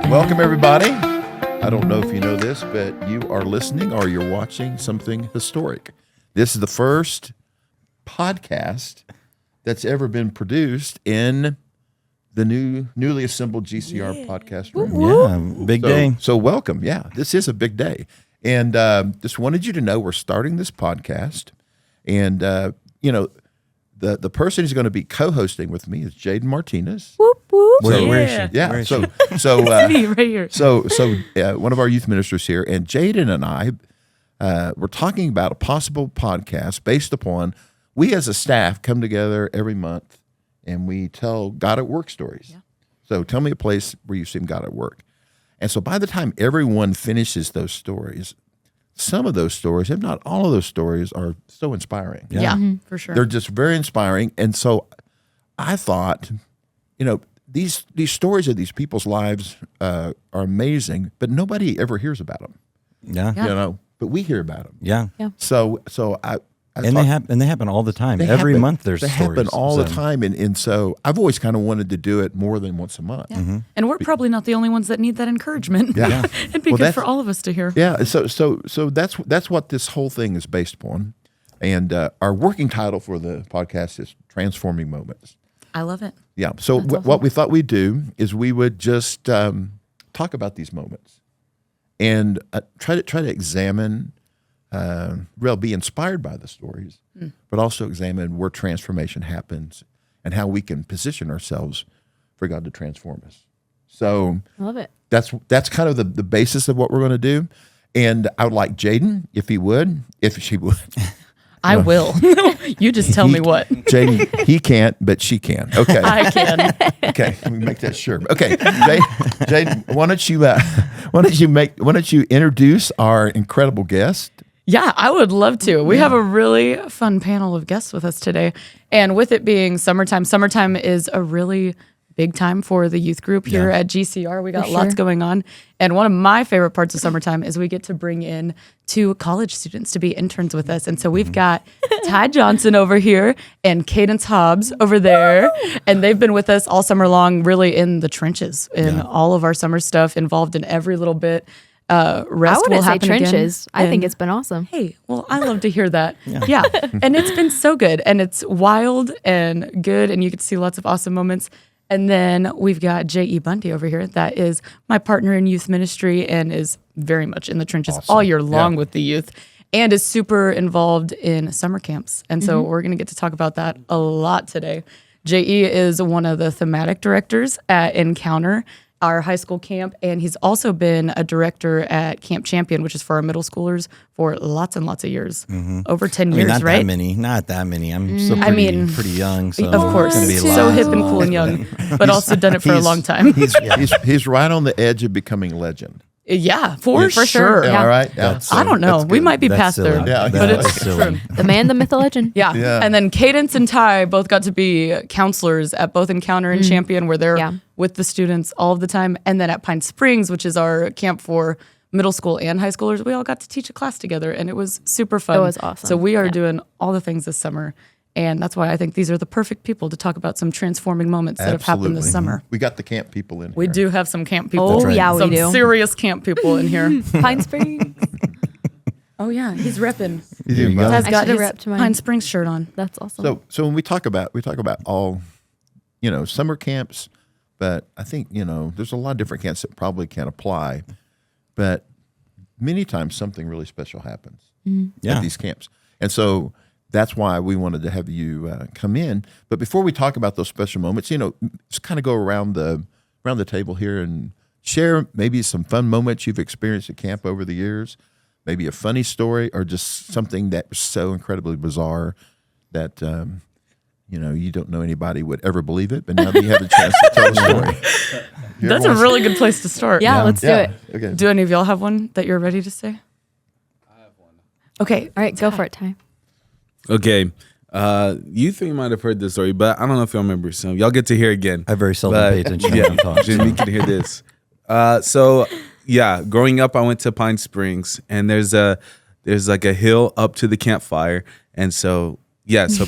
Welcome, everybody. I don't know if you know this, but you are listening or you're watching something historic. This is the first podcast that's ever been produced in the newly assembled GCR podcast room. Yeah, big day. So welcome. Yeah, this is a big day. And just wanted you to know we're starting this podcast. And, the person who's going to be co-hosting with me is Jaden Martinez. Whoop, whoop. Where is she? Yeah. Where is So Me right here. So one of our youth ministers here, and Jaden and I, we're talking about a possible podcast based upon we as a staff come together every month and we tell God at work stories. Yeah. So tell me a place where you've seen God at work. And so by the time everyone finishes those stories, some of those stories, if not all of those stories, are so inspiring. Yeah, for sure. They're just very inspiring. And so I thought, these stories of these people's lives are amazing, but nobody ever hears about them. Yeah. But we hear about them. Yeah. So I And thought, they happen all the time. they Every happen- month there's they stories. happen all the So, time, and so I've always kind of wanted to do it more than once a month. Yeah. And we're probably not the only ones that need that encouragement. Yeah. It'd be Well, good that's- for all of us to hear. Yeah, so that's what this whole thing is based upon, and our working title for the podcast is Transforming Moments. I love it. Yeah. So what we thought we'd do is we would just talk about these moments and try to examine, be inspired by the stories, but also examine where transformation happens and how we can position ourselves for God to transform us. So I love it. that's kind of the basis of what we're going to do. And I would like Jaden, if she would. I will. You just tell me what. Jaden, he can't, but she can. Okay. I can. Okay, let me make that sure. Okay, Jaden, why don't you introduce our incredible guest? Yeah, I would love to. We have a really fun panel of guests with us today. And with it being summertime is a really big time for the youth group here at GCR. We got lots going on. And one of my favorite parts of summertime is we get to bring in 2 college students to be interns with us. And so we've got Ty Johnson over here and Cadence Hobbs over there. And they've been with us all summer long, really in the trenches in all of our summer stuff, involved in every little bit. I wouldn't say trenches. I think it's been awesome. Hey, well, I love to hear that. Yeah. And it's been so good. And it's wild and good. And you get to see lots of awesome moments. And then we've got J.E. Bundy over here. That is my partner in youth ministry and is very much in the trenches all year long with the youth and is super involved in summer camps. And so we're going to get to talk about that a lot today. J.E. is one of the thematic directors at Encounter, our high school camp, and he's also been a director at Camp Champion, which is for our middle schoolers, for lots and lots of years, over 10 years, not right? Not that many. I'm still pretty young. So Of course, it's gonna be a so lot. hip and cool and young, but also done it for a long time. He's right on the edge of becoming legend. Yeah, for sure. Am I right? Yeah. I don't know. We might be That's past silly. there, Yeah, but that's it's silly. true. The man, the myth, the legend. Yeah. Yeah. And then Cadence and Ty both got to be counselors at both Encounter and Champion, where they're Yeah. with the students all of the time. And then at Pine Springs, which is our camp for middle school and high schoolers, we all got to teach a class together, and it was super fun. It was awesome. So we are Yeah. doing all the things this summer. And that's why I think these are the perfect people to talk about some transforming moments that have happened this summer. We got the camp people in here. We do have some camp people. Oh, yeah, we some do. serious camp people in here. Pine Springs. Oh yeah, he's repping. You go. Has I got should've his repped mine. Pine Springs shirt on. That's awesome. So when we talk about all, summer camps, but I think, there's a lot of different camps that probably can apply, but many times something really special happens at these camps. And so that's why we wanted to have you come in. But before we talk about those special moments, just kind of go around the table here and share maybe some fun moments you've experienced at camp over the years, maybe a funny story or just something that was so incredibly bizarre that you don't know anybody would ever believe it, but now that you have a chance to tell a story. That's a really good place to start. yeah, let's do it. Okay. Do any of y'all have one that you're ready to say? I have one. Okay. All right, go for it, Ty. Okay. You three might have heard this story, but I don't know if y'all remember. So y'all get to hear again. I very seldom pay attention Yeah, when I'm talking. Jimmy can hear this. Growing up, I went to Pine Springs, and there's like a hill up to the campfire, and so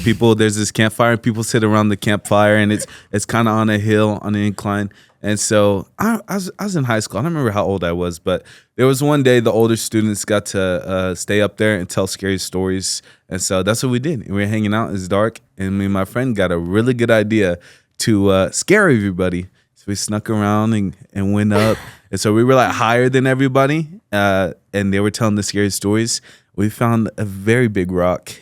people, there's this campfire, and people sit around the campfire, and it's kind of on a hill, on an incline, And so I was in high school. I don't remember how old I was, but there was one day the older students got to stay up there and tell scary stories. And so that's what we did. We were hanging out. It was dark. And me and my friend got a really good idea to scare everybody. So we snuck around and went up. And so we were like higher than everybody. And they were telling the scary stories. We found a very big rock.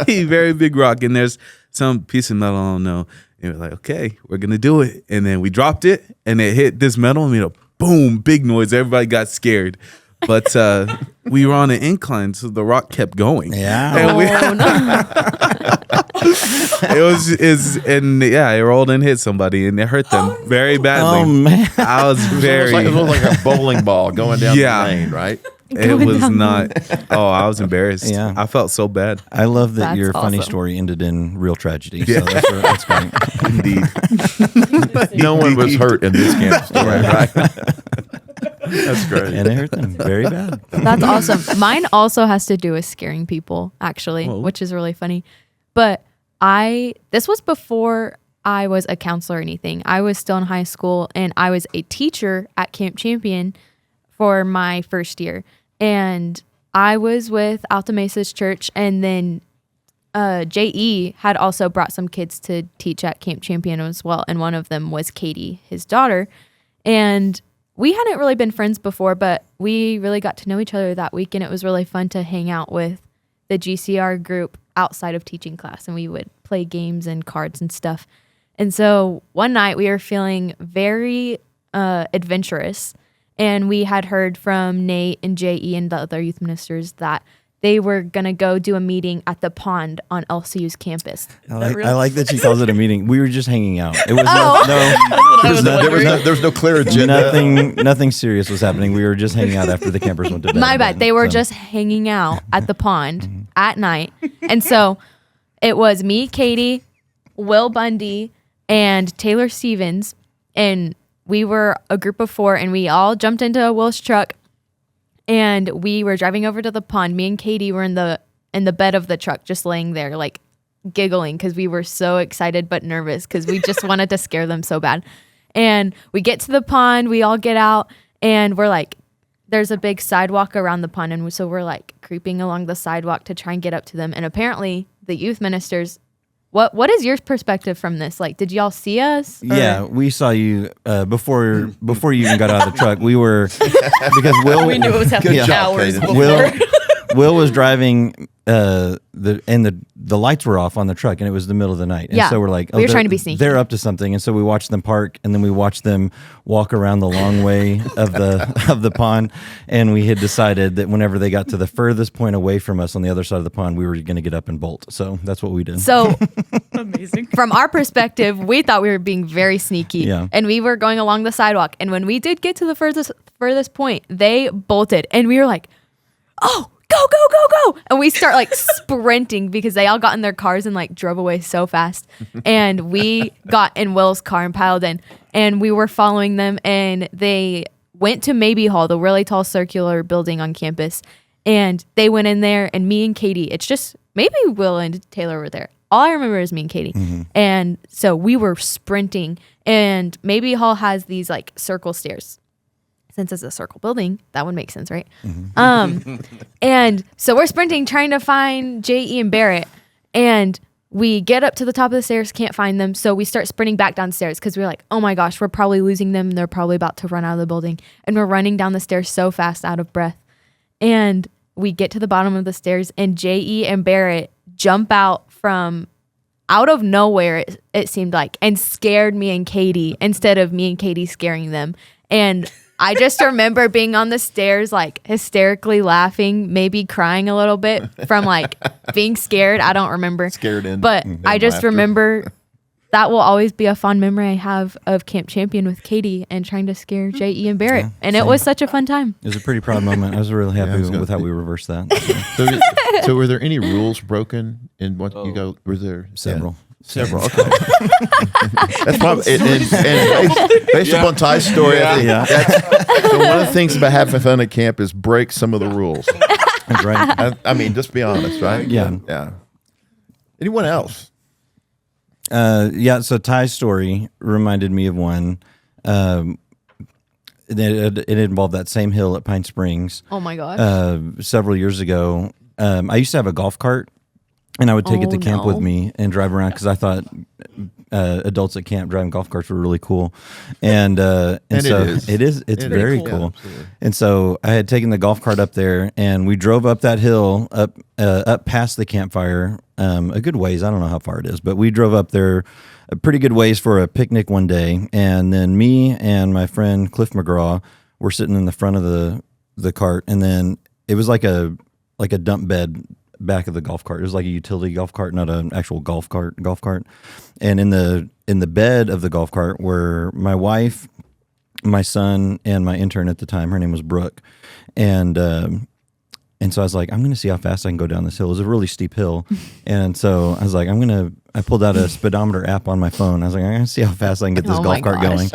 A very big rock. And there's some piece of metal, I don't know. And we're like, okay, we're going to do it. And then we dropped it and it hit this metal and made a boom, big noise. Everybody got scared. But we were on an incline, so the rock kept going. Yeah. And it rolled and hit somebody and it hurt them very badly. Oh, man. I was very. It was like a bowling ball going down the lane, right? It was not. Oh, I was embarrassed. Yeah. I felt so bad. I love that That's your funny awesome. story ended in real tragedy. So that's great. Indeed. No one was hurt in this camp story, right? That's great. And it hurt them very bad. That's awesome. Mine also has to do with scaring people, actually, Whoa. which is really funny. But this was before I was a counselor or anything. I was still in high school and I was a teacher at Camp Champion for my first year. And I was with Alta Mesa's church, and then J.E. had also brought some kids to teach at Camp Champion as well. And one of them was Katie, his daughter. And we hadn't really been friends before, but we really got to know each other that week. And it was really fun to hang out with the GCR group outside of teaching class. And we would play games and cards and stuff. And so one night we were feeling very adventurous. And we had heard from Nate and J.E. and the other youth ministers that they were going to go do a meeting at the pond on LCU's campus. I like that she calls it a meeting. We were just hanging out. It was There was no clear agenda. nothing serious was happening. We were just hanging out after the campers went to bed. My bad. They were just hanging out at the pond at night. And so it was me, Katie, Will Bundy, and Taylor Stevens. And we were a group of 4, and we all jumped into Will's truck. And we were driving over to the pond. Me and Katie were in the bed of the truck, just laying there, like giggling because we were so excited but nervous because we just wanted to scare them so bad. And we get to the pond, we all get out, and we're like, there's a big sidewalk around the pond. And so we're like creeping along the sidewalk to try and get up to them. And apparently the youth ministers, what is your perspective from this? Like, did y'all see us? Yeah, we saw you before you even got out of the truck. We were because Will. We knew it was happening hours before. Will was driving the lights were off on the truck, and it was the middle of the night. And so we're like, we were trying to be sneaky. They're up to something, and so we watched them park, and then we watched them walk around the long way of the pond, and we had decided that whenever they got to the furthest point away from us on the other side of the pond, we were going to get up and bolt. So that's what we did. So Amazing. from our perspective, we thought we were being very sneaky, and we were going along the sidewalk. And when we did get to the furthest point, they bolted, and we were like, "Oh, go, go, go, go!" And we start like sprinting because they all got in their cars and like drove away so fast. And we got in Will's car and piled in, and we were following them. And they went to Maybe Hall, the really tall circular building on campus. And they went in there, and me and Katie, it's just maybe Will and Taylor were there. All I remember is me and Katie. Mm-hmm. And so we were sprinting, and Maybe Hall has these like circle stairs. Since it's a circle building, that would make sense, right? Mm-hmm. And so we're sprinting, trying to find J.E. and Barrett. And we get up to the top of the stairs, can't find them. So we start sprinting back downstairs because we're like, oh my gosh, we're probably losing them. They're probably about to run out of the building. And we're running down the stairs so fast, out of breath. And we get to the bottom of the stairs, and J.E. and Barrett jump out from out of nowhere, it seemed like, and scared me and Katie instead of me and Katie scaring them. And I just remember being on the stairs, like hysterically laughing, maybe crying a little bit from like being scared. I don't remember. Scared in. But I just remember that will always be a fond memory I have of Camp Champion with Katie and trying to scare J.E. and Barrett. And it was such a fun time. It was a pretty proud moment. I was really happy with how we reversed that. So were there any rules broken in what you go? Were there Several. Several. Okay. That's probably and based upon Ty's story. I think so one of the things about having fun at camp is break some of the rules. That's right. I mean, just be honest, right? Yeah. Yeah. Anyone else? Yeah. So Ty's story reminded me of one. It involved that same hill at Pine Springs. Oh my gosh. Several years ago. I used to have a golf cart, and I would take it to camp with me and drive around because I thought adults at camp driving golf carts were really cool. And so it's very cool. Yeah, and so I had taken the golf cart up there, and we drove up that hill up past the campfire a good ways. I don't know how far it is, but we drove up there a pretty good ways for a picnic one day. And then me and my friend Cliff McGraw were sitting in the front of the cart, and then it was like a dump bed back of the golf cart. It was like a utility golf cart, not an actual golf cart. And in the bed of the golf cart were my wife, my son, and my intern at the time. Her name was Brooke. And so I was like, I'm going to see how fast I can go down this hill. It was a really steep hill. And so I was like, I pulled out a speedometer app on my phone. I was like, I'm going to see how fast I can get this golf cart going.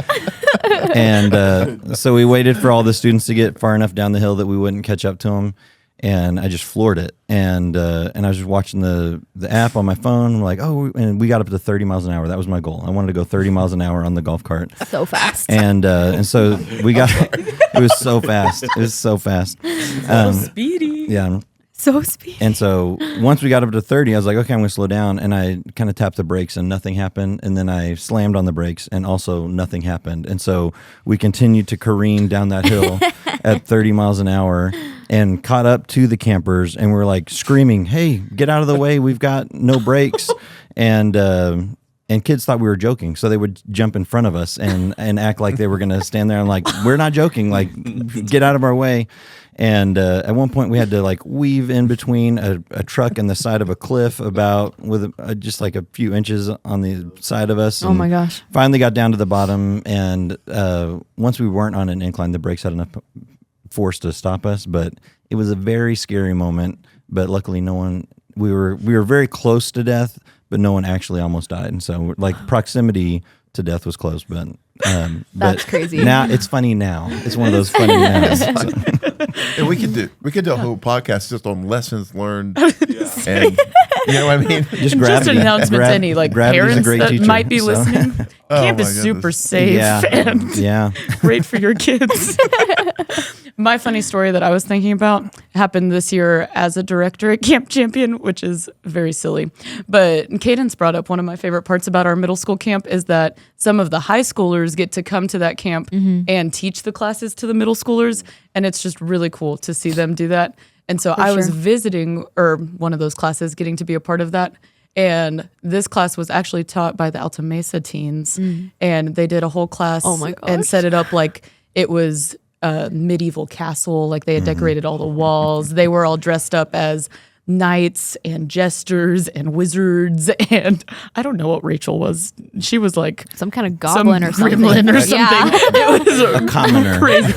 And so we waited for all the students to get far enough down the hill that we wouldn't catch up to them. And I just floored it. And I was just watching the app on my phone. I'm like, and we got up to 30 miles an hour. That was my goal. I wanted to go 30 miles an hour on the golf cart. So fast. And so we got, it was so fast. It was so fast. So speedy. Yeah. So speedy. And so once we got up to 30, I was like, okay, I'm going to slow down. And I kind of tapped the brakes and nothing happened. And then I slammed on the brakes and also nothing happened. And so we continued to careen down that hill at 30 miles an hour and caught up to the campers. And we're like screaming, hey, get out of the way. We've got no brakes. And kids thought we were joking. So they would jump in front of us and act like they were going to stand there and like, we're not joking. Like, get out of our way. And at one point we had to like weave in between a truck and the side of a cliff with just like a few inches on the side of us. Oh my gosh. Finally got down to the bottom. And once we weren't on an incline, the brakes had enough force to stop us. But it was a very scary moment. But luckily we were very close to death, but no one actually almost died. And so like proximity to death was close, but that's crazy. Now it's funny now. It's one of those funny now. And we could do a whole podcast just on lessons learned. And you know what I mean? Just an announcement to any like parents that teacher, might be listening. Camp is super safe and great for your kids. My funny story that I was thinking about happened this year as a director at Camp Champion, which is very silly. But Cadence brought up one of my favorite parts about our middle school camp is that some of the high schoolers get to come to that camp and teach the classes to the middle schoolers. And it's just really cool to see them do that. And so I was visiting one of those classes, getting to be a part of that. And this class was actually taught by the Alta Mesa teens. And they did a whole class and set it up like it was a medieval castle. Like they had decorated all the walls. They were all dressed up as knights and jesters and wizards. And I don't know what Rachel was. She was like some kind of goblin or something. Gremlin or something. Yeah. It was a commoner. Crazy.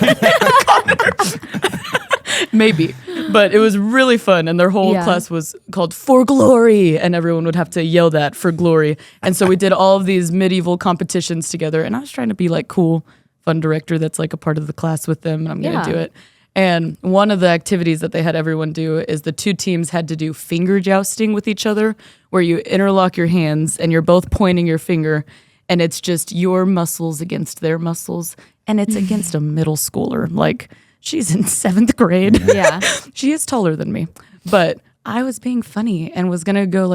Maybe. But it was really fun. And their whole class was called For Glory. And everyone would have to yell that for glory. And so we did all of these medieval competitions together. And I was trying to be like cool, fun director that's like a part of the class with them. And I'm going to do it. And one of the activities that they had everyone do is the two teams had to do finger jousting with each other, where you interlock your hands and you're both pointing your finger. And it's just your muscles against their muscles. And it's against a middle schooler. Like, she's in 7th grade. Yeah. She is taller than me. But I was being funny and was going to go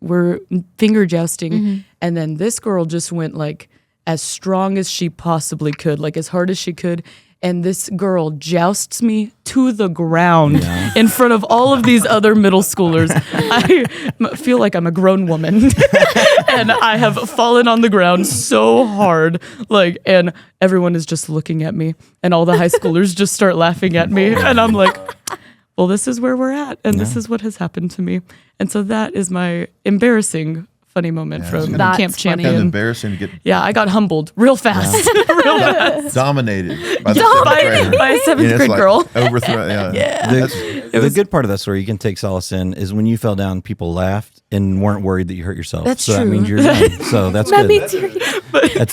we're finger jousting. And then this girl just went like as strong as she possibly could, like as hard as she could. And this girl jousts me to the ground in front of all of these other middle schoolers. I feel like I'm a grown woman. And I have fallen on the ground so hard. And everyone is just looking at me. And all the high schoolers just start laughing at me. And I'm like, well, this is where we're at. And this is what has happened to me. And so that is my embarrassing funny moment from Camp Champion. Kind of embarrassing to get. Yeah, I got humbled real fast. Real fast. Dominated by a 7th grade girl. Overthrown. The good part of that story you can take solace in is when you fell down, people laughed and weren't worried that you hurt yourself. That's so true. That means you're done. So that's good. At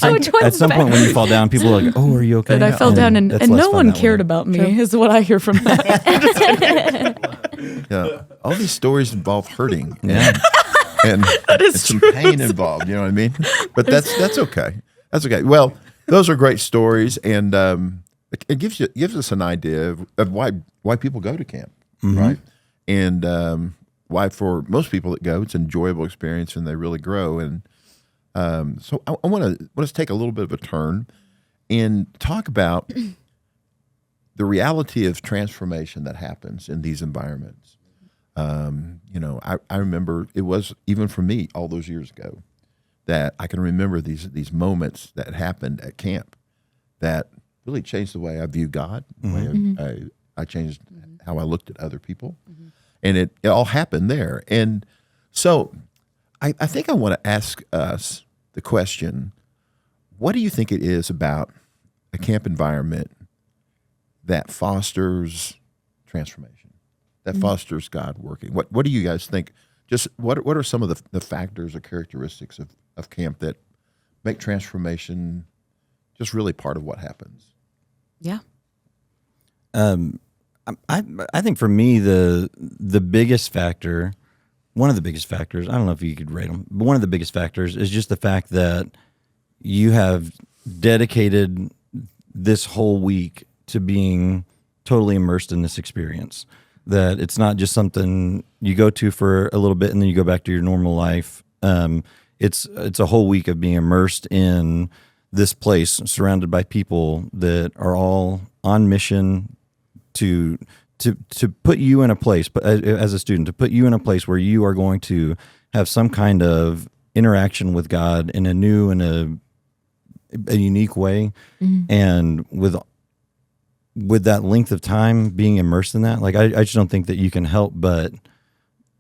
some point when you fall down, people are like, "Oh, are you okay?" But I fell down and no one cared about me. Is what I hear from that. Yeah, all these stories involve hurting. Yeah. and some pain involved. You know what I mean? But that's okay. That's okay. Well, those are great stories, and it gives us an idea of why people go to camp, right? And why for most people that go, it's an enjoyable experience, and they really grow. And so I want to take a little bit of a turn and talk about the reality of transformation that happens in these environments. I remember it was even for me all those years ago that I can remember these moments that happened at camp that really changed the way I view God, the way I changed how I looked at other people, and it all happened there. And so I think I want to ask us the question: what do you think it is about a camp environment that fosters transformation, that fosters God working? What do you guys think? Just what are some of the factors or characteristics of camp that make transformation just really part of what happens? Yeah. I think for me the biggest factor, one of the biggest factors, I don't know if you could rate them, but one of the biggest factors is just the fact that you have dedicated this whole week to being totally immersed in this experience. That it's not just something you go to for a little bit and then you go back to your normal life. It's a whole week of being immersed in this place, surrounded by people that are all on mission to put you in a place, but as a student, to put you in a place where you are going to have some kind of interaction with God in a new and a unique way, and with that length of time being immersed in that, like I just don't think that you can help but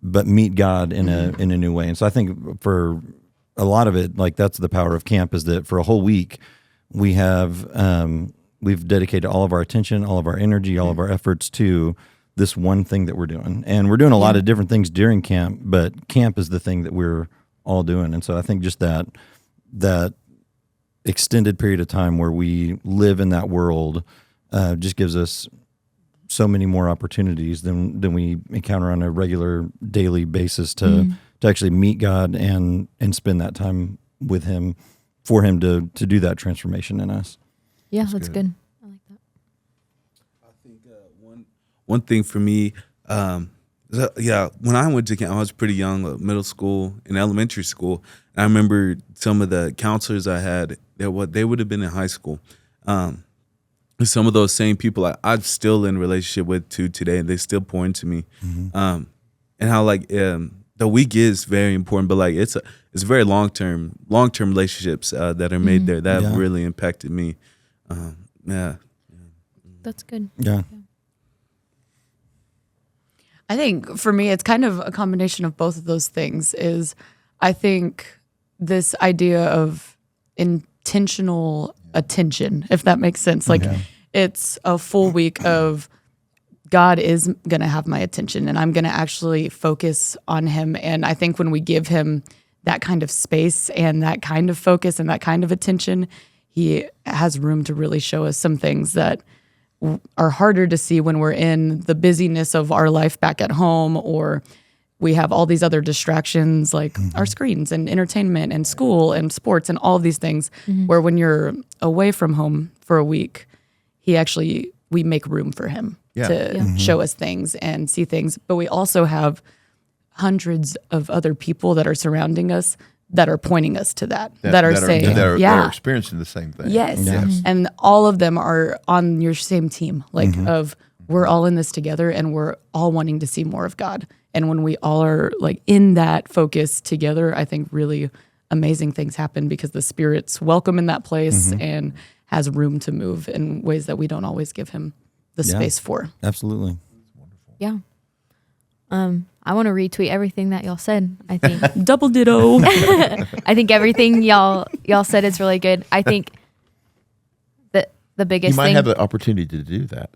meet God in a new way. And so I think for a lot of it, like that's the power of camp, is that for a whole week we have we've dedicated all of our attention, all of our energy, all of our efforts to this one thing that we're doing. And we're doing a lot of different things during camp, but camp is the thing that we're all doing. And so I think just that extended period of time where we live in that world just gives us so many more opportunities than we encounter on a regular daily basis to actually meet God and spend that time with Him, for Him to do that transformation in us. Yeah, that's good. I like that. I think one thing for me, when I went to camp, I was pretty young, middle school and elementary school. And I remember some of the counselors I had, they would have been in high school. Some of those same people I'm still in relationship with to today, and they still pour into me. And how the week is very important, but like it's very long term relationships that are made there that have really impacted me. That's good. Yeah. I think for me, it's kind of a combination of both of those things. I think this idea of intentional attention, if that makes sense. Like it's a full week of God is going to have my attention, and I'm going to actually focus on Him. And I think when we give Him that kind of space and that kind of focus and that kind of attention, He has room to really show us some things that are harder to see when we're in the busyness of our life back at home, or we have all these other distractions like our screens and entertainment and school and sports and all of these things, where when you're away from home for a week, we make room for Him to show us things and see things. But we also have hundreds of other people that are surrounding us that are pointing us to that are saying, that are experiencing the same thing. Yes. And all of them are on your same team, like of we're all in this together and we're all wanting to see more of God. And when we all are like in that focus together, I think really amazing things happen because the Spirit's welcome in that place and has room to move in ways that we don't always give Him the space for. Absolutely. Yeah. I want to retweet everything that y'all said. I think Double ditto. I think everything y'all said is really good. I think that the biggest You might thing have the opportunity to do that.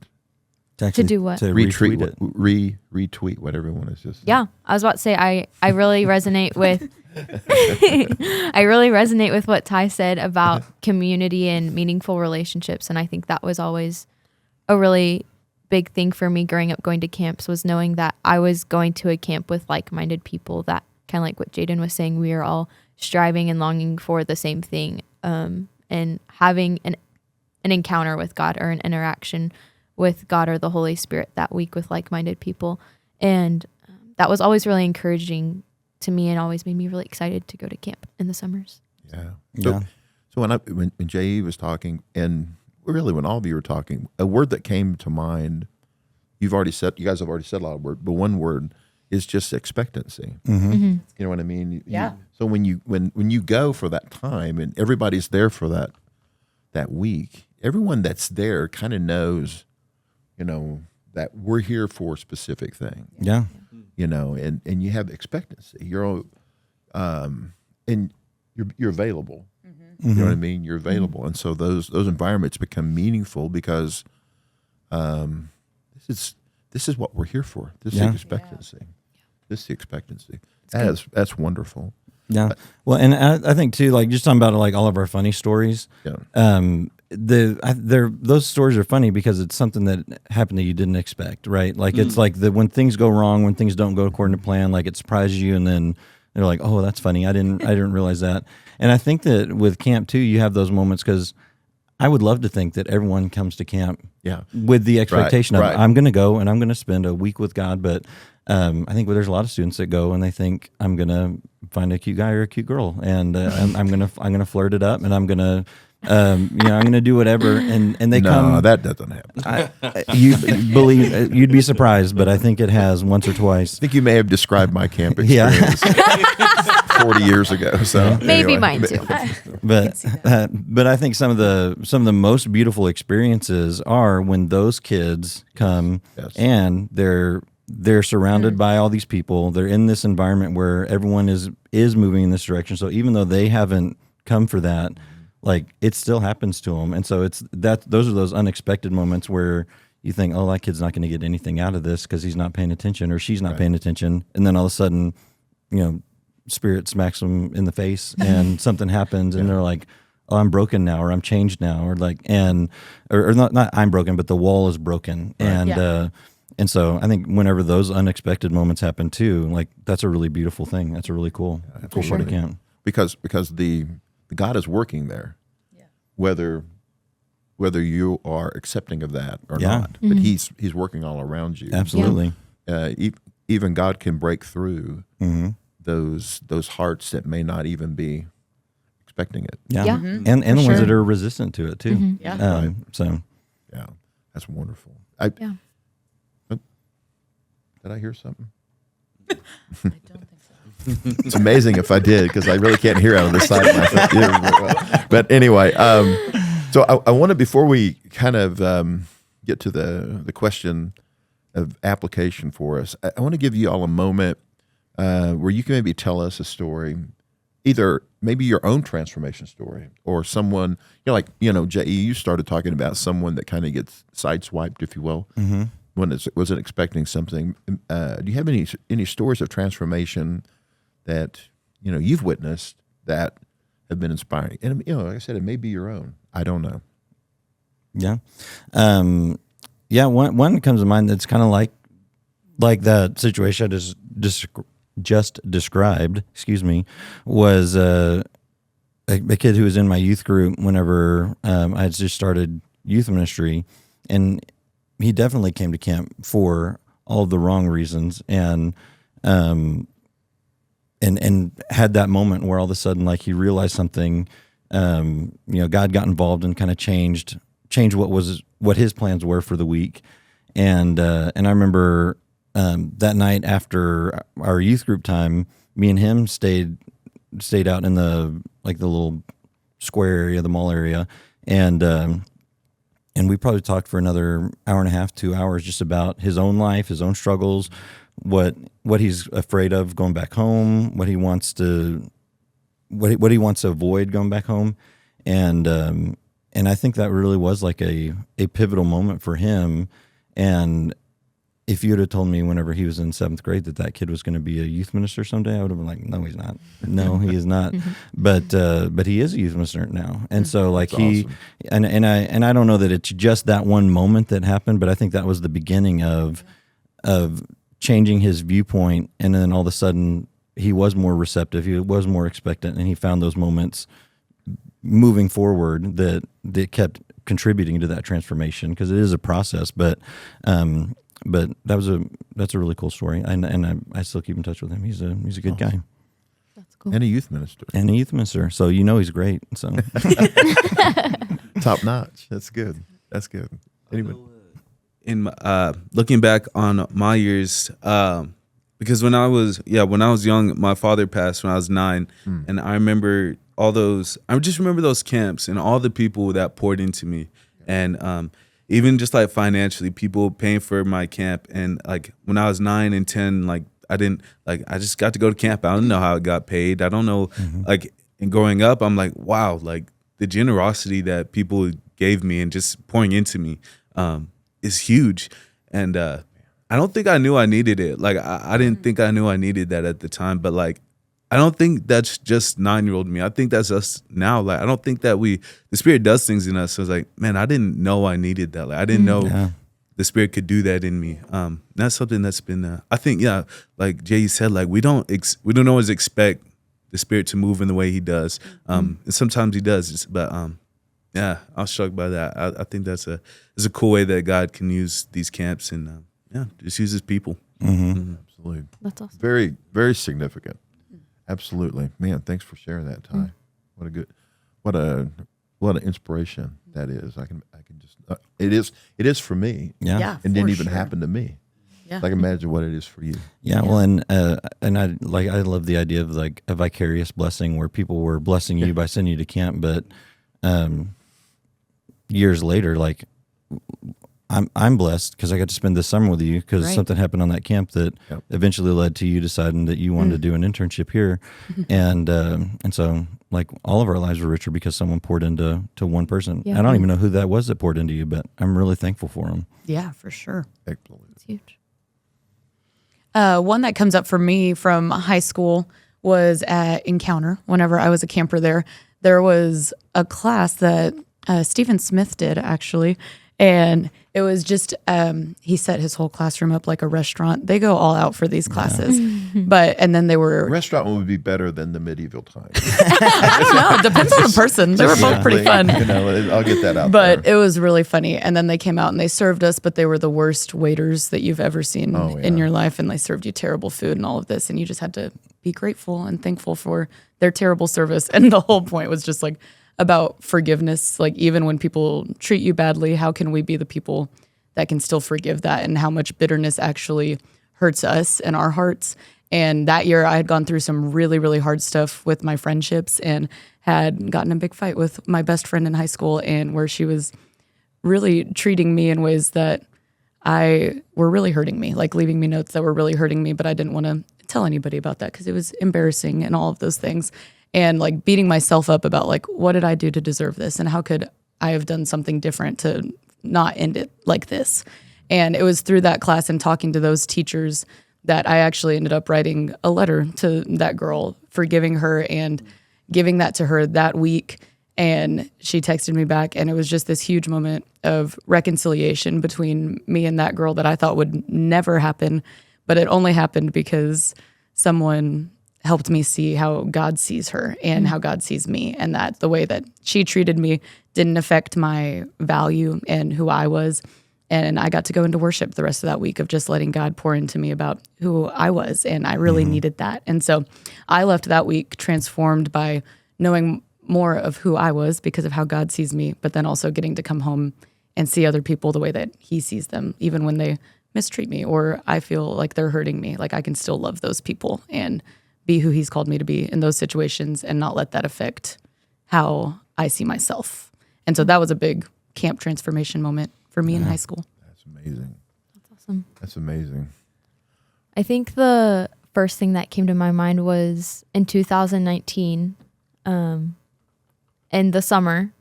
To do what? To Retweet retweet it. retweet what everyone is just. Yeah, I was about to say I really resonate with I really resonate with what Ty said about community and meaningful relationships, and I think that was always a really big thing for me growing up going to camps, was knowing that I was going to a camp with like-minded people that kind of like what Jaden was saying, we are all striving and longing for the same thing, and having an encounter with God or an interaction with God or the Holy Spirit that week with like-minded people. And that was always really encouraging to me and always made me really excited to go to camp in the summers. Yeah. So when J.E. was talking, and really when all of you were talking, a word that came to mind, you guys have already said a lot of words, but one word is just expectancy. You know what I mean? So when you go for that time and everybody's there for that week, everyone that's there kind of knows, that we're here for a specific thing. Yeah. And you have expectancy. You're and you're available. You know what I mean? You're available. And so those environments become meaningful because this is what we're here for. This is the expectancy. This is the expectancy. That's wonderful. Yeah. Well, and I think too, like just talking about like all of our funny stories. Yeah. Those stories are funny because it's something that happened that you didn't expect, right? Like it's like when things go wrong, when things don't go according to plan, like it surprises you, and then they're like, "Oh, that's funny. I didn't realize that." And I think that with camp too, you have those moments because I would love to think that everyone comes to camp, with the expectation of I'm going to go and I'm going to spend a week with God, but I think there's a lot of students that go and they think I'm going to find a cute guy or a cute girl, and I'm gonna flirt it up, and I'm gonna I'm gonna do whatever, and they come. No, that doesn't happen. You'd be surprised, but I think it has once or twice. I think you may have described my camp experience 40 years ago. So maybe anyway. mine too. But I think some of the most beautiful experiences are when those kids come and they're surrounded by all these people. They're in this environment where everyone is moving in this direction. So even though they haven't come for that, like it still happens to them. And so those are those unexpected moments where you think, oh, that kid's not going to get anything out of this because he's not paying attention or she's not paying attention. And then all of a sudden, Spirit smacks them in the face and something happens and they're like, oh, I'm broken now, or I'm changed now, or like, or not I'm broken, but the wall is broken. Right. And so I think whenever those unexpected moments happen too, like that's a really beautiful thing. That's a really cool part of camp. Because the God is working there, whether you are accepting of that or not. But He's working all around you. Absolutely. Even God can break through those hearts that may not even be expecting it. Yeah. And the ones that are resistant to it too. So yeah, that's wonderful. Did I hear something? I don't think so. It's amazing if I did, because I really can't hear out of the side of my phone. But anyway, so I wanted, before we kind of get to the question of application for us, I want to give you all a moment where you can maybe tell us a story, either maybe your own transformation story or someone, J.E., you started talking about someone that kind of gets sideswiped, if you will, when it wasn't expecting something. Do you have any stories of transformation that you've witnessed that have been inspiring? And like I said, it may be your own. I don't know. Yeah, One comes to mind that's kind of like that situation I just described. Excuse me, was a kid who was in my youth group whenever I had just started youth ministry, and he definitely came to camp for all of the wrong reasons, and had that moment where all of a sudden, like, he realized something. God got involved and kind of changed what his plans were for the week, and I remember that night after our youth group time, me and him stayed out in the little square area, the mall area, and we probably talked for another hour and a half, 2 hours, just about his own life, his own struggles, what he's afraid of going back home, what he wants to avoid going back home, and I think that really was like a pivotal moment for him. And if you would have told me whenever he was in 7th grade that kid was going to be a youth minister someday, I would have been like, no, he's not. No, he is not. But he is a youth minister now. And so like That's awesome. and I don't know that it's just that one moment that happened, but I think that was the beginning of changing his viewpoint. And then all of a sudden he was more receptive, he was more expectant, and he found those moments moving forward that kept contributing to that transformation, because it is a process. But that's a really cool story, and I still keep in touch with him. He's a good guy. That's cool. And a youth minister. So he's great. So Top notch. That's good. Anybody? In looking back on my years, because when I was young, my father passed when I was 9, and I remember I just remember those camps and all the people that poured into me, and even just like financially, people paying for my camp. And like when I was 9 and 10, like I just got to go to camp. I don't know how it got paid. I don't know. Like, and growing up, I'm like, wow, like the generosity that people gave me and just pouring into me is huge. And I don't think I knew I needed it. Like I didn't think I knew I needed that at the time. But like, I don't think that's just 9-year-old me. I think that's us now. Like, I don't think that the Spirit does things in us. So I was like, man, I didn't know I needed that. Like, I didn't know the Spirit could do that in me. That's something that's been, I think, like Jay said, like we don't always expect the Spirit to move in the way He does. And sometimes He does, but I was struck by that. I think it's a cool way that God can use these camps, and just uses people. Absolutely. That's awesome. Very, very significant. Absolutely, man. Thanks for sharing that, Ty. What an inspiration that is. I can just it is for me. Yeah, It didn't for even sure. happen to me. Yeah. Like, imagine what it is for you. Yeah, well, and I love the idea of like a vicarious blessing, where people were blessing you by sending you to camp, but years later, like I'm blessed because I got to spend this summer with you, because Right. something happened on that camp that eventually led to you deciding that you wanted to do an internship here, and so like all of our lives were richer because someone poured into one person. Yeah. I don't even know who that was that poured into you, but I'm really thankful for them. Yeah, for sure. Excellent. It's huge. One that comes up for me from high school was at Encounter. Whenever I was a camper there was a class that Stephen Smith did, actually. And it was just, he set his whole classroom up like a restaurant. They go all out for these classes. And then they were, Restaurant would be better than the medieval times. I don't know, it depends on the person. They were both pretty fun. I'll get that out But there. it was really funny. And then they came out and they served us, but they were the worst waiters that you've ever seen in your life. And they served you terrible food and all of this. And you just had to be grateful and thankful for their terrible service. And the whole point was just like about forgiveness. Like, even when people treat you badly, how can we be the people that can still forgive that, and how much bitterness actually hurts us and our hearts. And that year I had gone through some really, really hard stuff with my friendships, and had gotten in a big fight with my best friend in high school, and where she was really treating me in ways that were really hurting me, like leaving me notes that were really hurting me, but I didn't want to tell anybody about that because it was embarrassing and all of those things. And like beating myself up about like, what did I do to deserve this? And how could I have done something different to not end it like this? And it was through that class and talking to those teachers that I actually ended up writing a letter to that girl, forgiving her and giving that to her that week. And she texted me back, and it was just this huge moment of reconciliation between me and that girl that I thought would never happen. But it only happened because someone helped me see how God sees her and how God sees me, and that the way that she treated me didn't affect my value and who I was. And I got to go into worship the rest of that week of just letting God pour into me about who I was, and I really needed that. And so I left that week transformed by knowing more of who I was because of how God sees me, but then also getting to come home and see other people the way that He sees them, even when they mistreat me or I feel like they're hurting me. Like, I can still love those people and be who He's called me to be in those situations, and not let that affect how I see myself. And so that was a big camp transformation moment for me in high school. That's amazing. That's awesome. That's amazing. I think the first thing that came to my mind was in 2019, in the summer,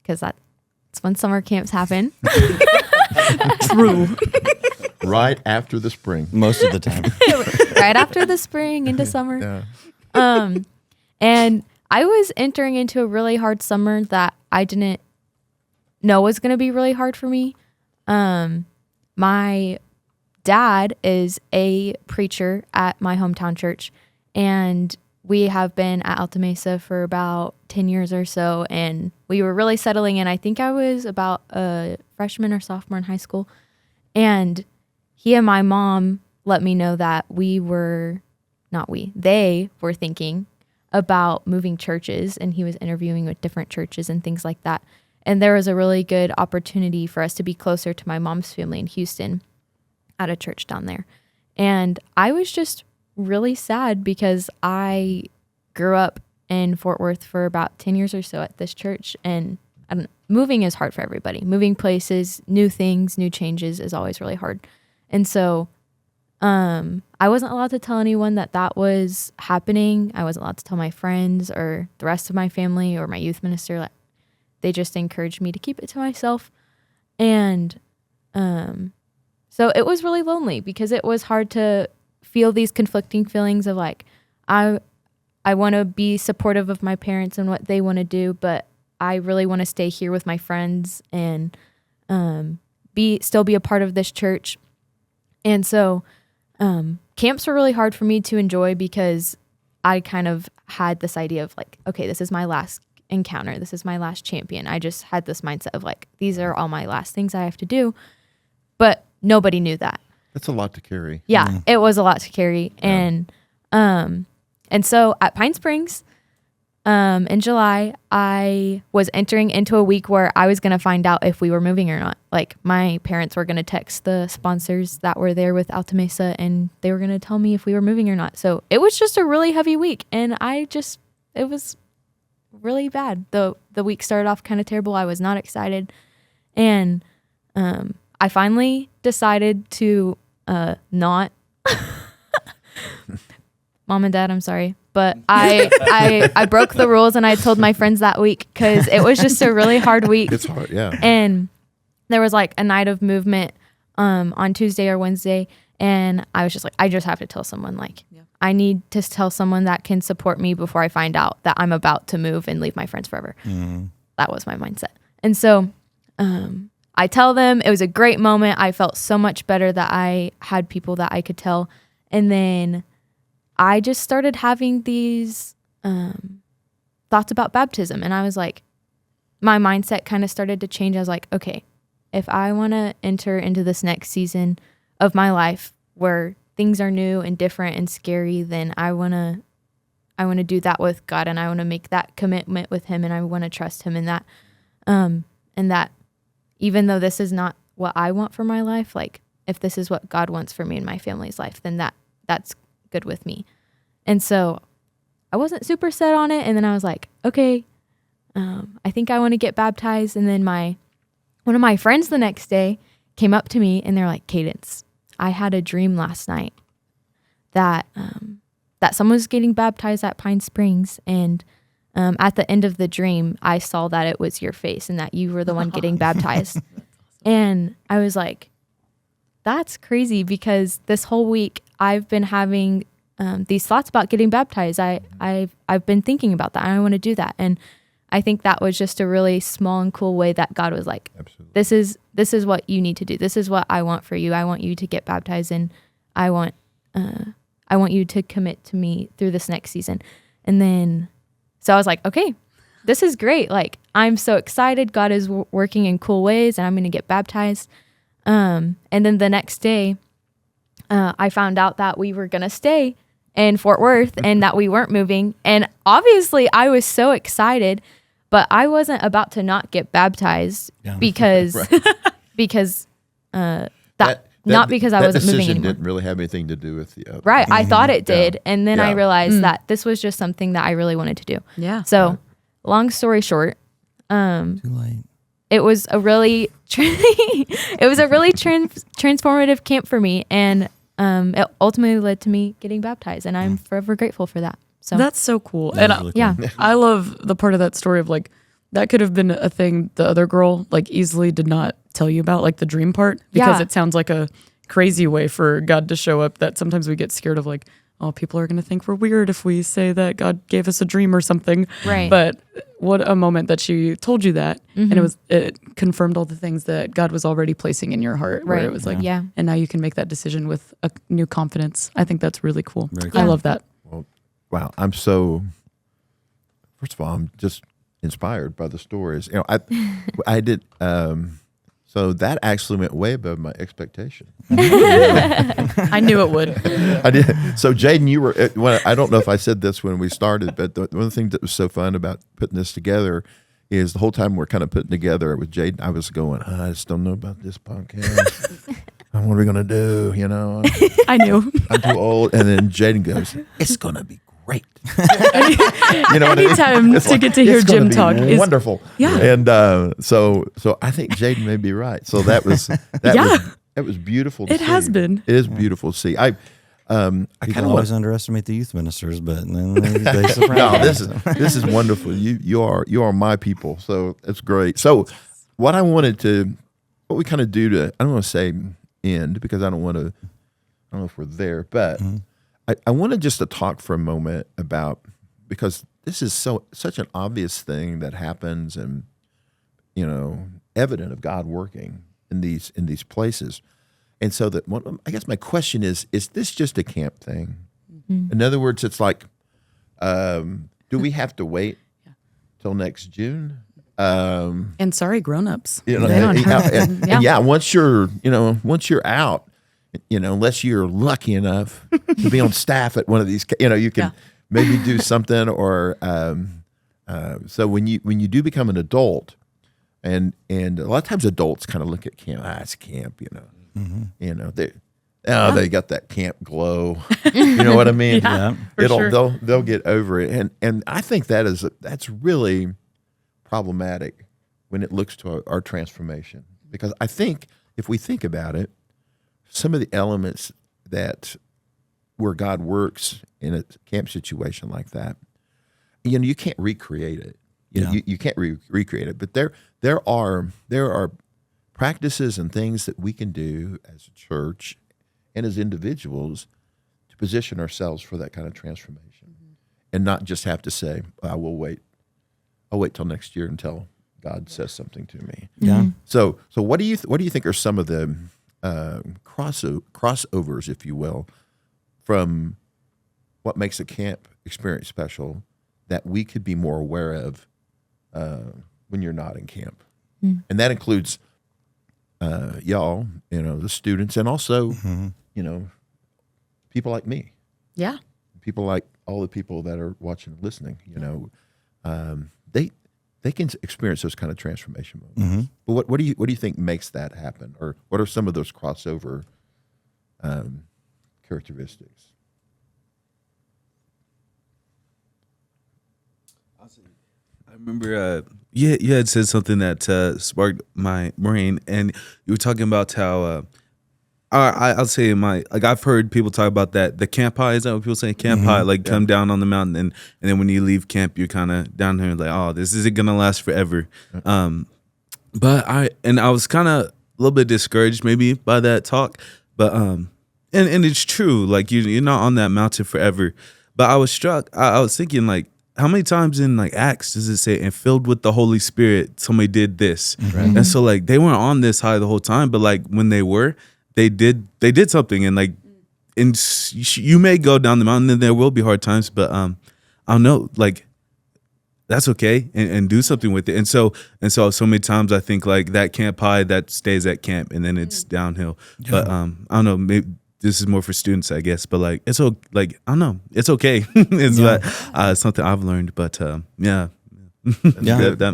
because that's when summer camps happen. True. Right after the spring. Most of the time. Right after the spring into summer. Yeah. And I was entering into a really hard summer that I didn't know was going to be really hard for me. My dad is a preacher at my hometown church, And we have been at Alta Mesa for about 10 years or so, and we were really settling in. I think I was about a freshman or sophomore in high school, and he and my mom let me know that they were thinking about moving churches, and he was interviewing with different churches and things like that. And there was a really good opportunity for us to be closer to my mom's family in Houston at a church down there. And I was just really sad because I grew up in Fort Worth for about 10 years or so at this church. And moving is hard for everybody. Moving places, new things, new changes is always really hard. And so I wasn't allowed to tell anyone that was happening. I wasn't allowed to tell my friends or the rest of my family or my youth minister. They just encouraged me to keep it to myself. And so it was really lonely because it was hard to feel these conflicting feelings of like, I want to be supportive of my parents and what they want to do, but I really want to stay here with my friends and still be a part of this church. And so camps were really hard for me to enjoy because I kind of had this idea of like, okay, this is my last encounter. This is my last champion. I just had this mindset of like, these are all my last things I have to do. But nobody knew that. That's a lot to carry. Yeah, it was a lot to carry. Yeah. And so at Pine Springs, in July, I was entering into a week where I was going to find out if we were moving or not. Like my parents were going to text the sponsors that were there with Alta Mesa, and they were going to tell me if we were moving or not. So it was just a really heavy week, and it was really bad. The week started off kind of terrible. I was not excited, and I finally decided to not. Mom and Dad, I'm sorry, but I broke the rules and I told my friends that week because it was just a really hard week. It's hard, yeah. And there was like a night of movement on Tuesday or Wednesday, and I was just like, I just have to tell someone. Like, I need to tell someone that can support me before I find out that I'm about to move and leave my friends forever. That was my mindset. And so I tell them. It was a great moment. I felt so much better that I had people that I could tell. And then I just started having these thoughts about baptism. And I was like, my mindset kind of started to change. I was like, okay, if I want to enter into this next season of my life where things are new and different and scary, then I want to do that with God, and I want to make that commitment with Him, and I want to trust Him in that. And that even though this is not what I want for my life, like if this is what God wants for me and my family's life, then that's good with me. And so I wasn't super set on it. And then I was like, okay, I think I want to get baptized. And then one of my friends the next day came up to me and they're like, Cadence, I had a dream last night that someone was getting baptized at Pine Springs. And at the end of the dream, I saw that it was your face and that you were the one getting baptized. And I was like, that's crazy, because this whole week I've been having these thoughts about getting baptized. I've been thinking about that, and I want to do that. And I think that was just a really small and cool way that God was like, absolutely, this is what you need to do. This is what I want for you. I want you to get baptized, and I want you to commit to me through this next season. And then, so I was like, okay, this is great. Like, I'm so excited. God is working in cool ways, and I'm going to get baptized. And then the next day, I found out that we were going to stay in Fort Worth and that we weren't moving. And obviously I was so excited, but I wasn't about to not get baptized because, because I wasn't moving anymore. Didn't really have anything to do with the other. Right. I thought it did. And then I realized that this was just something that I really wanted to do. Yeah. So long story short, too late. It was a really transformative camp for me, and it ultimately led to me getting baptized, and I'm forever grateful for that. So that's so cool. And really cool. I love the part of that story of like, that could have been a thing the other girl like easily did not tell you about, like the dream part, because it sounds like a crazy way for God to show up that sometimes we get scared of, like, oh, people are going to think we're weird if we say that God gave us a dream or something. Right. But what a moment that she told you that. Mm-hmm. And it confirmed all the things that God was already placing in your heart. Right. Where it was like, and now you can make that decision with a new confidence. I think that's really cool. Cool. I love that. Well, wow, first of all, I'm just inspired by the stories. I did, so that actually went way above my expectation. I knew it would. I did. So Jaden, you were, I don't know if I said this when we started, but one of the things that was so fun about putting this together is the whole time we're kind of putting together with Jaden, I was going, I just don't know about this podcast. What are we going to do? I knew. I'm too old. And then Jaden goes, it's going to be great. Anytime to get to hear Jim talk is wonderful. Yeah. And so I think Jaden may be right. So that was beautiful to see. It has been. It is beautiful to see. I kind People of always underestimate the youth ministers, but then they surprise. No, this is wonderful. You are my people. So it's great. So what we kind of do to, I don't want to say end because I don't know if we're there, but I wanted just to talk for a moment about, because this is such an obvious thing that happens and, evident of God working in these places. And so I guess my question is this just a camp thing? Mm-hmm. In other words, it's like, do we have to wait till next June? And sorry, grown-ups. Once you're out, unless you're lucky enough to be on staff at one of these, you can maybe do something, or so when you do become an adult, and a lot of times adults kind of look at camp, it's camp, they got that camp glow, you know what I mean? They'll get over it, and I think that's really problematic when it looks to our transformation, because I think if we think about it, some of the elements where God works in a camp situation like that, you can't recreate it. You can't recreate it. But there are practices and things that we can do as a church and as individuals to position ourselves for that kind of transformation, and not just have to say, I'll wait till next year until God says something to me. Yeah. So what do you think are some of the crossovers, if you will, from what makes a camp experience special that we could be more aware of when you're not in camp? And that includes y'all, the students, and also, people like me. Yeah. People like all the people that are watching and listening, they can experience those kind of transformation moments. But what do you think makes that happen, or what are some of those crossover characteristics? I remember you had said something that sparked my brain, and you were talking about how I'll say I've heard people talk about that, the camp high. Is that what people say? Camp high, come down on the mountain, and then when you leave camp, you're kind of down here like, oh, this isn't gonna last forever. But I was kind of a little bit discouraged maybe by that talk, but and it's true, like you're not on that mountain forever. But I was struck. I was thinking, like, how many times in like Acts does it say, and filled with the Holy Spirit, somebody did this, and so like they weren't on this high the whole time, but like when they were. They did something, and like, and you may go down the mountain, and there will be hard times, but I don't know, like, that's okay, and do something with it. And so many times I think like that camp high, that stays at camp, and then it's downhill. Yeah. But I don't know, maybe this is more for students, I guess. But like I don't know, it's okay. It's something I've learned, but that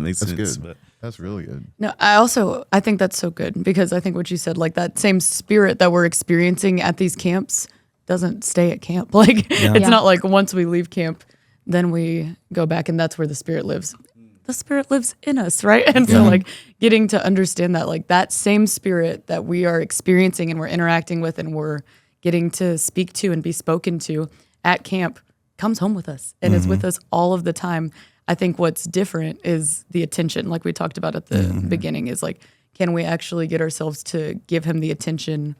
makes sense. Good. But that's really good. No, I think that's so good, because I think what you said, like that same spirit that we're experiencing at these camps doesn't stay at camp. Like it's not like once we leave camp, then we go back and that's where the Spirit lives. The Spirit lives in us, right? And so like getting to understand that, like that same Spirit that we are experiencing and we're interacting with and we're getting to speak to and be spoken to at camp comes home with us and is with us all of the time. I think what's different is the attention, like we talked about at the beginning, is like, can we actually get ourselves to give him the attention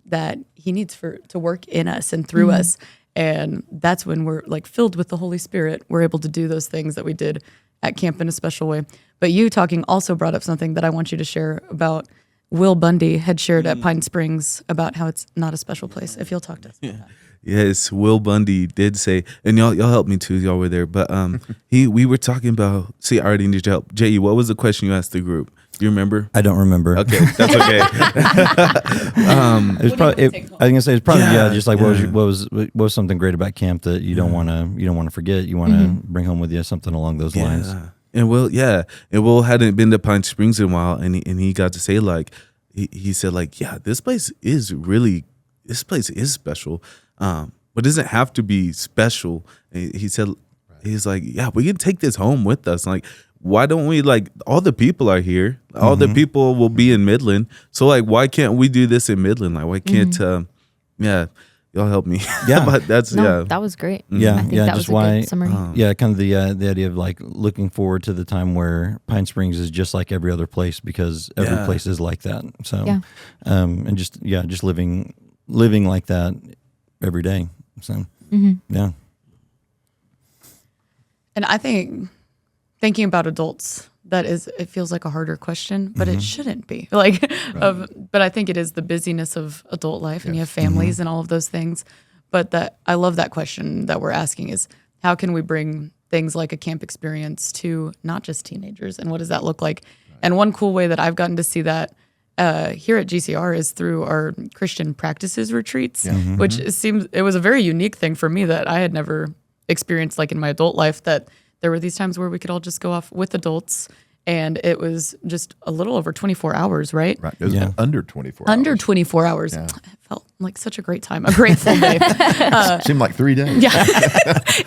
that he needs to work in us and through us? And that's when we're like filled with the Holy Spirit. We're able to do those things that we did at camp in a special way. But you talking also brought up something that I want you to share about. Will Bundy had shared at Pine Springs about how it's not a special place. If you'll talk to us about that. Yes, Will Bundy did say, and y'all helped me too. Y'all were there, but we were talking about. See, I already need your help. J.E., what was the question you asked the group? Do you remember? I don't remember. Okay, that's okay. It was probably. I was gonna say it's probably just like yeah. what was something great about camp that you don't want to forget. You want to bring home with you something along those lines. And Will hadn't been to Pine Springs in a while, and he got to say like he said like, yeah, this place is special, but it doesn't have to be special. And he said he's like, yeah, we can take this home with us. Like, why don't we, like, all the people are here, all the people will be in Midland, so like why can't we do this in Midland? Like, why can't y'all help me. Yeah. But that's that was great. Yeah, I think yeah, that just was a why- good summary. Yeah, kind of the idea of like looking forward to the time where Pine Springs is just like every other place, because every Yeah. place is like that. So, Yeah. and just living like that every day. So, yeah, And I think thinking about adults, it feels like a harder question, but it shouldn't be. Like, but I think it is the busyness of adult life, and you have families and all of those things. But I love that question that we're asking is, how can we bring things like a camp experience to not just teenagers, and what does that look like? And one cool way that I've gotten to see that here at GCR is through our Christian practices retreats, which it was a very unique thing for me that I had never experienced, like in my adult life, that there were these times where we could all just go off with adults, and it was just a little over 24 hours, right? Right. It was under 24 Under hours. 24 hours. It felt like such a great time, a grateful day. Seemed like 3 days. Yeah,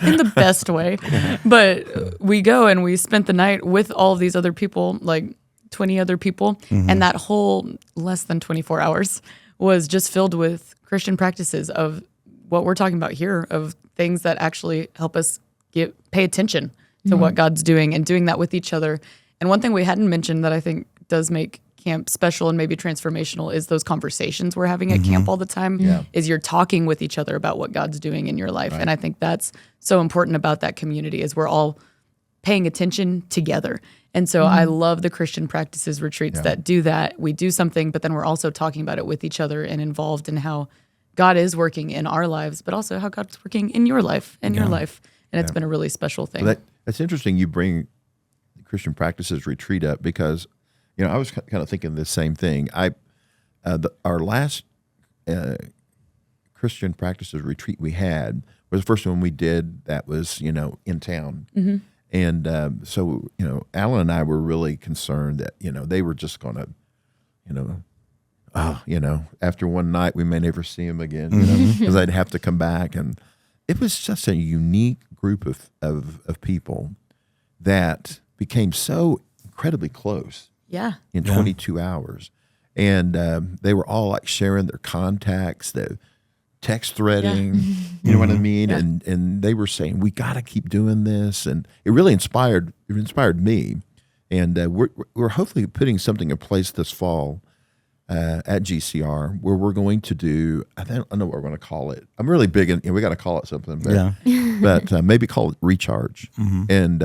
in the best way. But we go and we spent the night with all of these other people, like 20 other people, and that whole less than 24 hours was just filled with Christian practices of what we're talking about here, of things that actually help us pay attention to what God's doing, and doing that with each other. And one thing we hadn't mentioned that I think does make camp special and maybe transformational is those conversations we're having at camp all the time. Is you're talking with each other about what God's doing in your life. And I think that's so important about that community, is we're all paying attention together. And so I love the Christian practices retreats that do that. We do something, but then we're also talking about it with each other and involved in how God is working in our lives, but also how God's working in your life and your life. And it's been a really special thing. Well, that's interesting you bring the Christian practices retreat up, because, I was kind of thinking the same thing. Our last Christian practices retreat we had was the first one we did that was, in town. And so, Alan and I were really concerned that, they were just going to, after one night, we may never see him again, because I'd have to come back. And it was just a unique group of people that became so incredibly close in 22 hours. And they were all like sharing their contacts, the text threading, you know what I mean? And they were saying, we got to keep doing this. And it really inspired me. And we're hopefully putting something in place this fall at GCR, where we're going to do, I don't know what we're going to call it. I'm really big in, we got to call it something, but maybe call it Recharge. And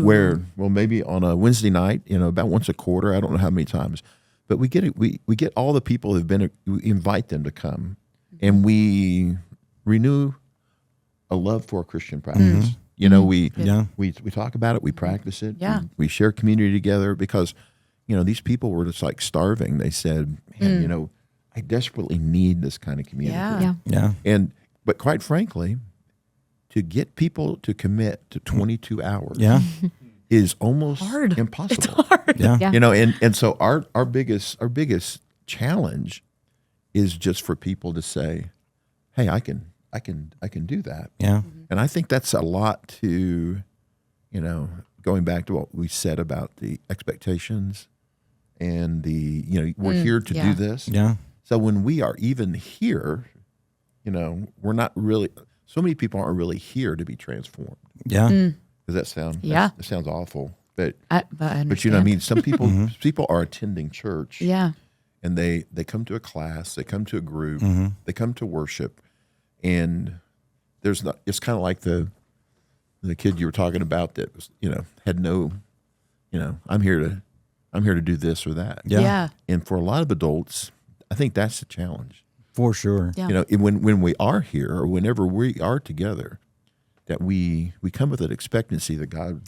where, maybe on a Wednesday night, about once a quarter, I don't know how many times, but we get all the people who've been, we invite them to come, and we renew a love for Christian practice. We talk about it, we practice it, we share community together, because these people were just like starving. They said, man, I desperately need this kind of community. But quite frankly, to get people to commit to 22 hours is almost impossible. It's hard. And so our biggest challenge is just for people to say, hey, I can do that. And I think that's a lot to, going back to what we said about the expectations and the, we're here to do this. So when we are even here, we're not really, so many people aren't really here to be transformed. Does that sound? That sounds awful. But but you know what I mean? Some people are attending church. And they come to a class, they come to a group, they come to worship, and it's kind of like the kid you were talking about that was, had no, I'm here to do this or that. Yeah. And for a lot of adults, I think that's the challenge. For sure. Yeah. You know, when we are here or whenever we are together, that we come with an expectancy that God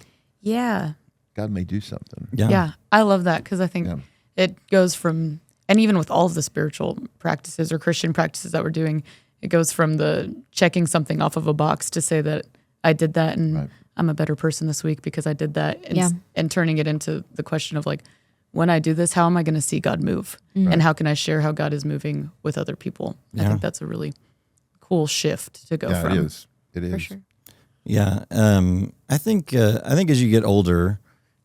may do something. Yeah. I love that because I think it goes from, and even with all of the spiritual practices or Christian practices that we're doing, it goes from the checking something off of a box to say that I did that and I'm a better person this week because I did that. And turning it into the question of like, when I do this, how am I going to see God move? And how can I share how God is moving with other people? I think that's a really cool shift to go from. It is. It is. For sure. Yeah. I think as you get older,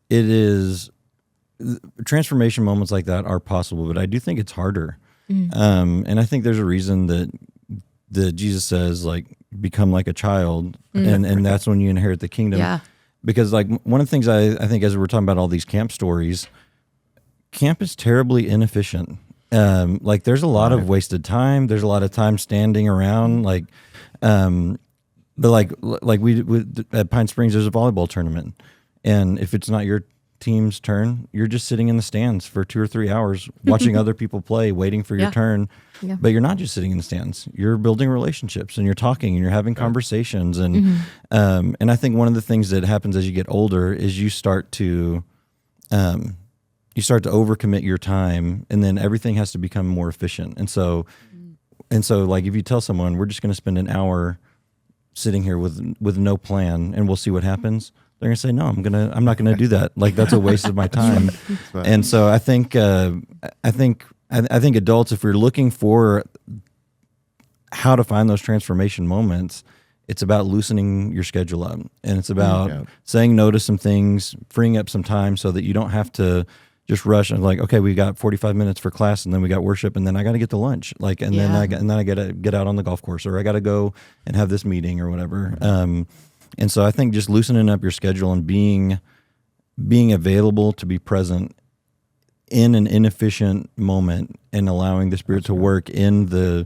it is transformation moments like that are possible, but I do think it's harder. And I think there's a reason that Jesus says, like, become like a child, and that's when you inherit the kingdom. Yeah. Because like one of the things I think as we're talking about all these camp stories, camp is terribly inefficient. Like there's a lot of wasted time. There's a lot of time standing around. Like, we at Pine Springs, there's a volleyball tournament, and if it's not your team's turn, you're just sitting in the stands for 2 or 3 hours watching other people play, waiting for your turn. Yeah. But you're not just sitting in the stands. You're building relationships and you're talking and you're having conversations. And I think one of the things that happens as you get older is you start to overcommit your time, and then everything has to become more efficient. And so like if you tell someone we're just going to spend an hour sitting here with no plan and we'll see what happens, they're gonna say, no, I'm not gonna do that. Like that's a waste of my time. Right. And so I think adults, if we're looking for how to find those transformation moments, it's about loosening your schedule up, and it's about saying no to some things, freeing up some time so that you don't have to just rush and like, okay, we got 45 minutes for class, and then we got worship, and then I got to get to lunch, like, and then I got to get out on the golf course, or I got to go and have this meeting or whatever. And so I think just loosening up your schedule and being available to be present in an inefficient moment and allowing the Spirit to work in the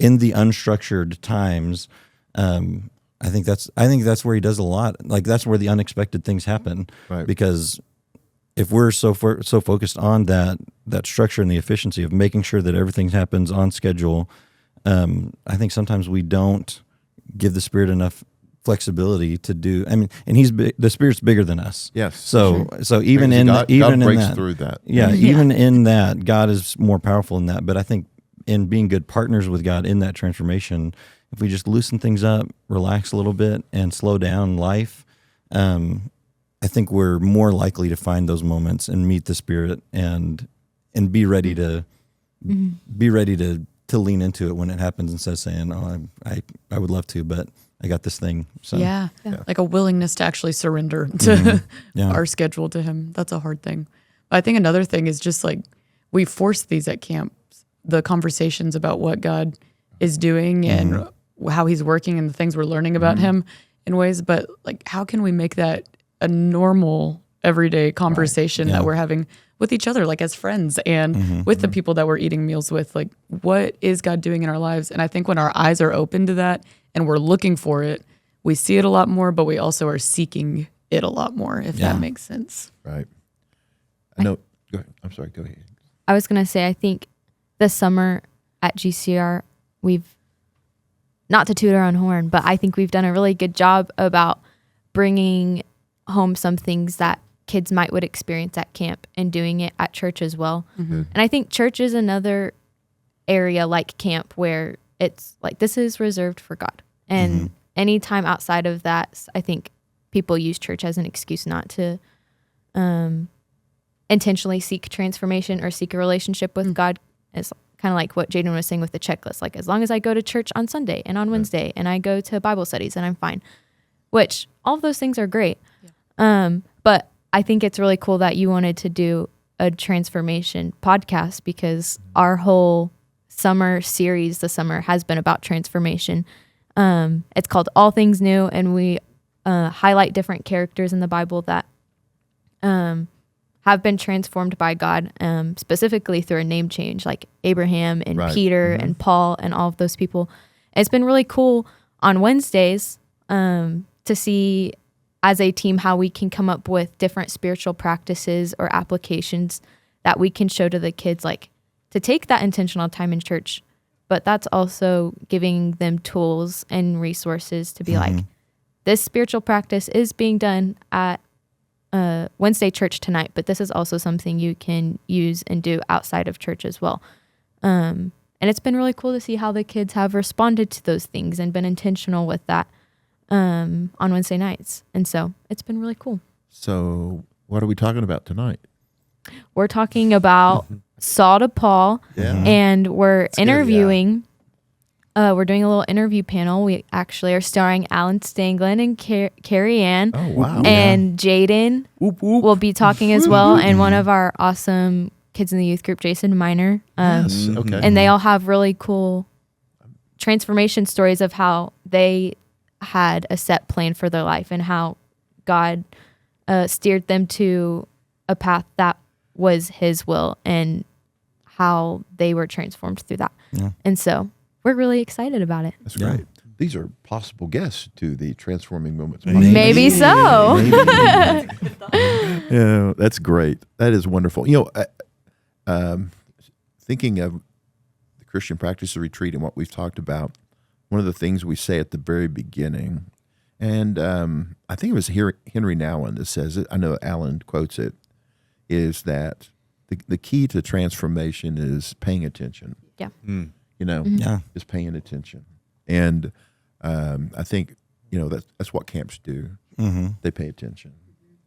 unstructured times. I think that's where He does a lot. Like that's where the unexpected things happen. Right. Because if we're so focused on that structure and the efficiency of making sure that everything happens on schedule, I think sometimes we don't give the Spirit enough flexibility to do. I mean, and the Spirit's bigger than us. Yes. So even God breaks that, through that. Yeah, even in that, God is more powerful in that. But I think in being good partners with God in that transformation, if we just loosen things up, relax a little bit, and slow down life, I think we're more likely to find those moments and meet the Spirit and be ready to lean into it when it happens, instead of saying, "Oh, I would love to, but I got this thing." So like a willingness to actually surrender to our schedule to Him. That's a hard thing. But I think another thing is just like we force these at camps, the conversations about what God is doing and how He's working and the things we're learning about Him in ways. But like, how can we make that a normal, everyday conversation that we're having with each other, like as friends and with the people that we're eating meals with? Like, what is God doing in our lives? And I think when our eyes are open to that and we're looking for it, we see it a lot more, but we also are seeking it a lot more, if that makes sense. Right. I know. Go ahead. I'm sorry. Go ahead. I was going to say, I think this summer at GCR, we've, not to toot our own horn, but I think we've done a really good job about bringing home some things that kids would experience at camp and doing it at church as well. And I think church is another area like camp where it's like, this is reserved for God. And any time outside of that, I think people use church as an excuse not to intentionally seek transformation or seek a relationship with God. It's kind of like what Jaden was saying with the checklist. Like, as long as I go to church on Sunday and on Wednesday and I go to Bible studies, and I'm fine, which all of those things are great. But I think it's really cool that you wanted to do a transformation podcast, because our whole summer series this summer has been about transformation. It's called All Things New, and we highlight different characters in the Bible that have been transformed by God, specifically through a name change, like Abraham and Peter and Paul and all of those people. And it's been really cool on Wednesdays to see as a team how we can come up with different spiritual practices or applications that we can show to the kids, like to take that intentional time in church but that's also giving them tools and resources to be like, this spiritual practice is being done at Wednesday church tonight, but this is also something you can use and do outside of church as well. And it's been really cool to see how the kids have responded to those things and been intentional with that on Wednesday nights. And so it's been really cool. So what are we talking about tonight? We're talking about Saul to Paul, and we're interviewing. We're doing a little interview panel. We actually are starring Alan Stanglin and Carrie Ann. Oh, wow. And Jaden will be talking as well, and one of our awesome kids in the youth group, Jason Miner. Yes. Okay. And they all have really cool transformation stories of how they had a set plan for their life and how God steered them to a path that was his will and how they were transformed through that. Yeah. And so we're really excited about it. That's great. These are possible guests to the Transforming Moments. Maybe so. Yeah, that's great. That is wonderful. You know, thinking of the Christian Practice Retreat and what we've talked about, one of the things we say at the very beginning, and I think it was Henry Nouwen that says it, I know Alan quotes it, is that the key to transformation is paying attention. Yeah. You know, is paying attention. And I think, you know, that's what camps do. They pay attention.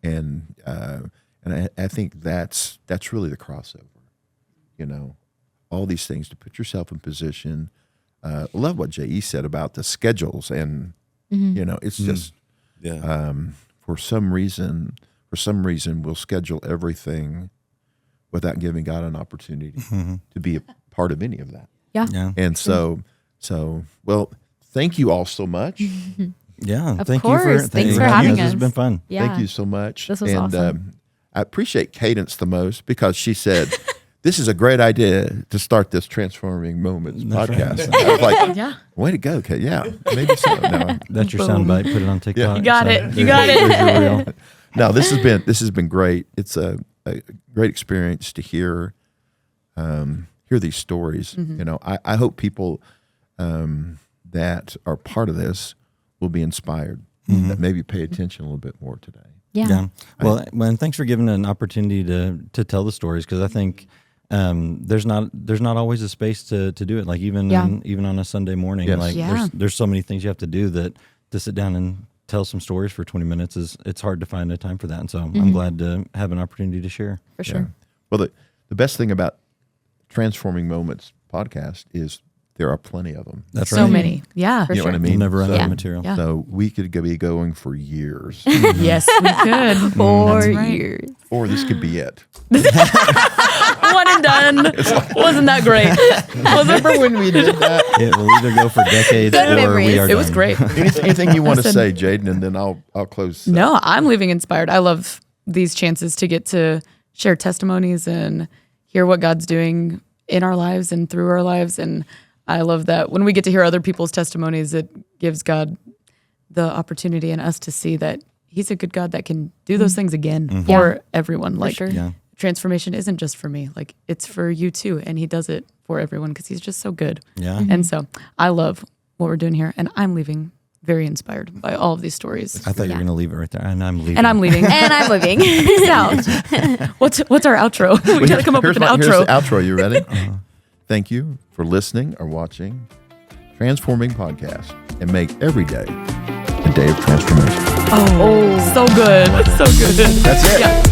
And I think that's really the crossover, you know, all these things to put yourself in position. Love what J.E. said about the schedules. And, you know, it's just for some reason, we'll schedule everything without giving God an opportunity to be a part of any of that. Yeah. And so, well, thank you all so much. Yeah. Of Thank course. you Thanks for having This us. has been fun. Yeah. Thank you so much. This was awesome. I appreciate Cadence the most because she said, this is a great idea to start this Transforming Moments podcast. I was like, way to go, Kate. Yeah, maybe so. No, That's your soundbite. Put it on TikTok. You got it. You got it. There's your reel. No, this has been great. It's a great experience to hear these stories. You know, I hope people that are part of this will be inspired. That maybe pay attention a little bit more today. Yeah. Well, and thanks for giving an opportunity to tell the stories, because I think there's not always a space to do it. Like even on a Sunday morning, there's so many things you have to do that to sit down and tell some stories for 20 minutes it's hard to find a time for that. And so I'm glad to have an opportunity to share. For sure. Well, the best thing about Transforming Moments podcast is there are plenty of them. That's So right. many. Yeah. You know what I mean? We'll never run out Yeah. of material. Yeah. So we could be going for years, Yes, we could. 4 That's right. years. or this could be it. One and done. Wasn't that great? Was it? when we did that? It will either go for decades Good or memories. we are It was done. great. Anything you want to say, Jaden, and then I'll close. No, I'm leaving inspired. I love these chances to get to share testimonies and hear what God's doing in our lives and through our lives. And I love that when we get to hear other people's testimonies, it gives God the opportunity and us to see that he's a good God that can do those things again for everyone. Like sure. Yeah. transformation isn't just for me. Like it's for you too. And he does it for everyone because he's just so good. Yeah. And so I love what we're doing here. And I'm leaving very inspired by all of these stories. I thought you were going to leave it right there. And I'm leaving. And I'm leaving. And I'm living. Peace out. What's our outro? We got to come up with an Here's outro. the outro. You ready? Thank you for listening or watching Transforming Podcast, and make every day a day of transformation. Oh, so good. So good. That's it. Yeah.